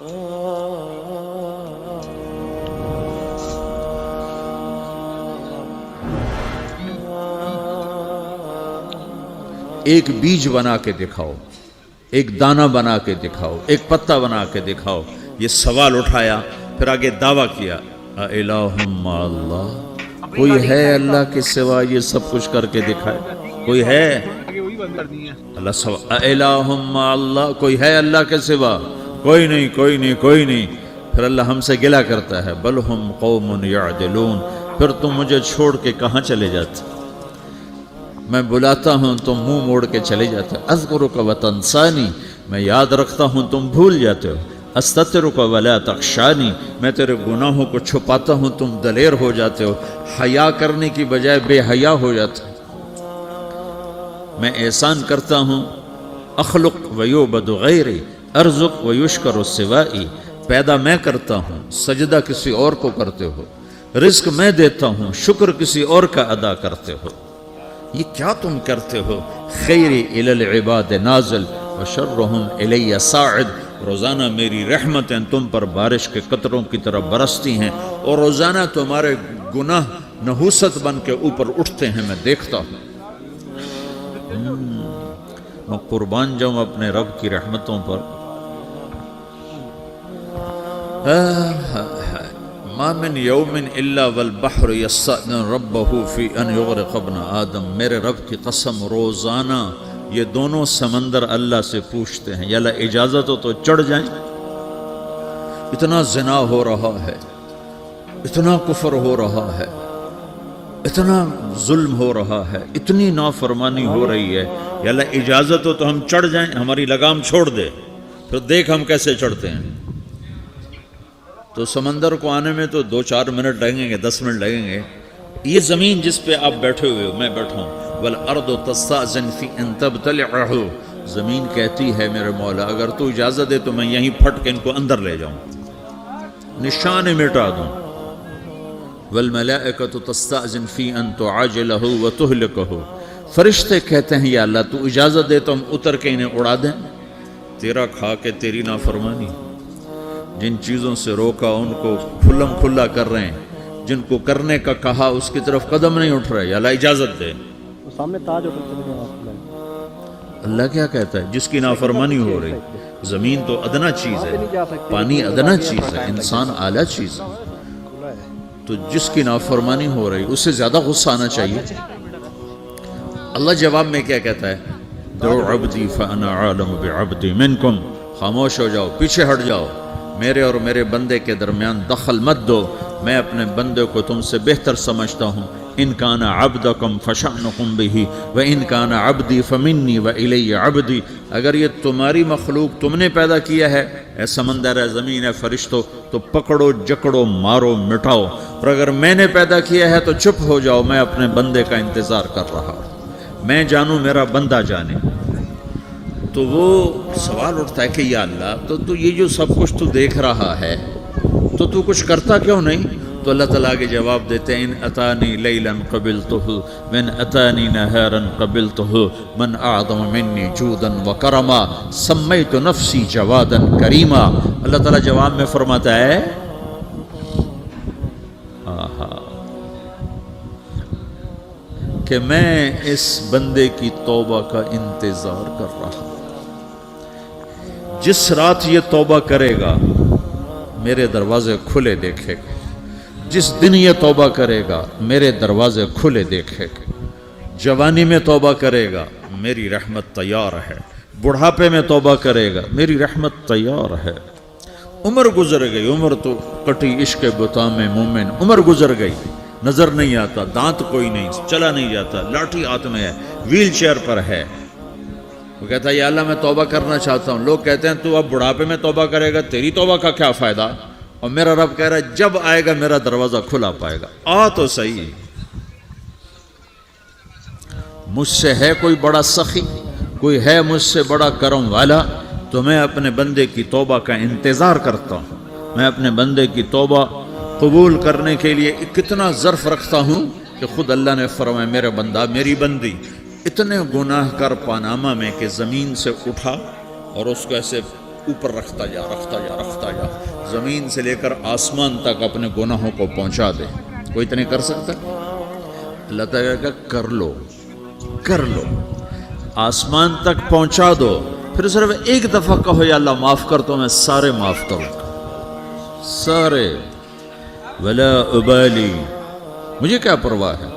ایک بیج بنا کے دکھاؤ، ایک دانہ بنا کے دکھاؤ، ایک پتا بنا کے دکھاؤ۔ یہ سوال اٹھایا، پھر آگے دعویٰ کیا، اِلَٰهٌ مَّعَ اللَّهِ، کوئی ہے اللہ کے سوا یہ سب کچھ کر کے دکھائے؟ کوئی ہے؟ اللہ سوا اِلَٰهٌ مَّعَ اللَّهِ، کوئی ہے اللہ کے سوا؟ کوئی نہیں، کوئی نہیں، کوئی نہیں۔ پھر اللہ ہم سے گلہ کرتا ہے، بل ہم قوم یعدلون، پھر تم مجھے چھوڑ کے کہاں چلے جاتے؟ میں بلاتا ہوں تم منہ موڑ کے چلے جاتے ہو۔ اذکرک وتنسانی، میں یاد رکھتا ہوں تم بھول جاتے ہو۔ استترک ولا تخشانی، میں تیرے گناہوں کو چھپاتا ہوں تم دلیر ہو جاتے ہو، حیا کرنے کی بجائے بے حیا ہو جاتے ہو۔ میں احسان کرتا ہوں، اخلق ویعبد غیری، ارزق ویشکر سوائی، پیدا میں کرتا ہوں، سجدہ کسی اور کو کرتے ہو، رزق میں دیتا ہوں، شکر کسی اور کا ادا کرتے ہو۔ یہ کیا تم کرتے ہو؟ خیری الی العباد نازل وشرہم الی صاعد، روزانہ میری رحمتیں تم پر بارش کے قطروں کی طرح برستی ہیں، اور روزانہ تمہارے گناہ نحوست بن کے اوپر اٹھتے ہیں، میں دیکھتا ہوں۔ میں قربان جاؤں اپنے رب کی رحمتوں پر۔ ما من یوم الا والبحر یستأذن ربہ فی ان یغرق ابن آدم، میرے رب کی قسم روزانہ یہ دونوں سمندر اللہ سے پوچھتے ہیں، یا اللہ اجازت ہو تو چڑھ جائیں۔ اتنا زنا ہو رہا ہے، اتنا کفر ہو رہا ہے، اتنا ظلم ہو رہا ہے، اتنی نافرمانی ہو رہی ہے، یا اللہ اجازت ہو تو ہم چڑھ جائیں، ہماری لگام چھوڑ دے، پھر دیکھ ہم کیسے چڑھتے ہیں۔ تو سمندر کو آنے میں تو 2-4 منٹ لگیں گے، 10 منٹ لگیں گے۔ یہ زمین جس پہ آپ بیٹھے ہوئے ہو، میں بیٹھا ہوں، والارض تستأذن فی ان تبتلعہ، زمین کہتی ہے میرے مولا اگر تو اجازت دے تو میں یہیں پھٹ کے ان کو اندر لے جاؤں، نشان مٹا دوں۔ والملائکۃ تستأذن فی ان تعاجلہ وتہلکہ، فرشتے کہتے ہیں یا اللہ تو اجازت دے تو ہم اتر کے انہیں اڑا دیں، تیرا کھا کے تیری نافرمانی۔ جن چیزوں سے روکا ان کو کھلم کھلا کر رہے ہیں، جن کو کرنے کا کہا اس کی طرف قدم نہیں اٹھ رہے، یا اللہ اجازت دے۔ سامنے تاج اللہ کیا کہتا ہے؟ جس کی نافرمانی ہو رہی، زمین تو ادنا چیز ہے، پانی ادنا چیز ہے، انسان اعلیٰ چیز ہے، تو جس کی نافرمانی ہو رہی اس سے زیادہ غصہ آنا چاہیے۔ اللہ جواب میں کیا کہتا ہے؟ دعو عبدی فانا عالم بعبدی منکم، خاموش ہو جاؤ، پیچھے ہٹ جاؤ، میرے اور میرے بندے کے درمیان دخل مت دو، میں اپنے بندے کو تم سے بہتر سمجھتا ہوں۔ ان کان عبدکم فشأنکم بہ وان کان عبدی فمنی والی عبدی، اگر یہ تمہاری مخلوق تم نے پیدا کیا ہے، اے سمندر ہے، زمین ہے، فرشتوں، تو پکڑو جکڑو مارو مٹاؤ، اور اگر میں نے پیدا کیا ہے تو چپ ہو جاؤ، میں اپنے بندے کا انتظار کر رہا ہوں، میں جانوں میرا بندہ جانے۔ تو وہ سوال اٹھتا ہے کہ یا اللہ تو یہ جو سب کچھ تو دیکھ رہا ہے تو کچھ کرتا کیوں نہیں؟ تو اللہ تعالیٰ کے جواب دیتے ہیں، ان اتانی لیلا قبلتہ من اتانی نہارا قبلتہ من اعظم منی جودا وکرما سمیت نفسی جوادا کریما۔ اللہ تعالیٰ جواب میں فرماتا ہے کہ میں اس بندے کی توبہ کا انتظار کر رہا ہوں، جس رات یہ توبہ کرے گا میرے دروازے کھلے دیکھے گا، جس دن یہ توبہ کرے گا میرے دروازے کھلے دیکھے گا، جوانی میں توبہ کرے گا میری رحمت تیار ہے، بڑھاپے میں توبہ کرے گا میری رحمت تیار ہے۔ عمر گزر گئی، عمر تو کٹی عشق بتا میں مومن، عمر گزر گئی، نظر نہیں آتا، دانت کوئی نہیں، چلا نہیں جاتا، لاٹھی ہاتھ میں ہے، ویل چیئر پر ہے۔ وہ کہتا ہے یا اللہ میں توبہ کرنا چاہتا ہوں۔ لوگ کہتے ہیں تو اب بڑھاپے میں توبہ کرے گا، تیری توبہ کا کیا فائدہ؟ اور میرا رب کہہ رہا ہے جب آئے گا میرا دروازہ کھلا پائے گا، آ تو صحیح۔ مجھ سے ہے کوئی بڑا سخی، کوئی ہے مجھ سے بڑا کرم والا، تو میں اپنے بندے کی توبہ کا انتظار کرتا ہوں، میں اپنے بندے کی توبہ قبول کرنے کے لیے کتنا ظرف رکھتا ہوں کہ خود اللہ نے فرمایا میرا بندہ میری بندی اتنے گناہ کر پاناما میں کہ زمین سے اٹھا اور اس کو ایسے اوپر رکھتا جا رکھتا جا رکھتا جا، زمین سے لے کر آسمان تک اپنے گناہوں کو پہنچا دے. کوئی تو نہیں کر سکتا. اللہ تعالیٰ کا کر لو کر لو، آسمان تک پہنچا دو، پھر صرف ایک دفعہ کہو یا اللہ معاف کر تو میں سارے معاف کروں گا، سارے. ولا ابالی، مجھے کیا پرواہ ہے.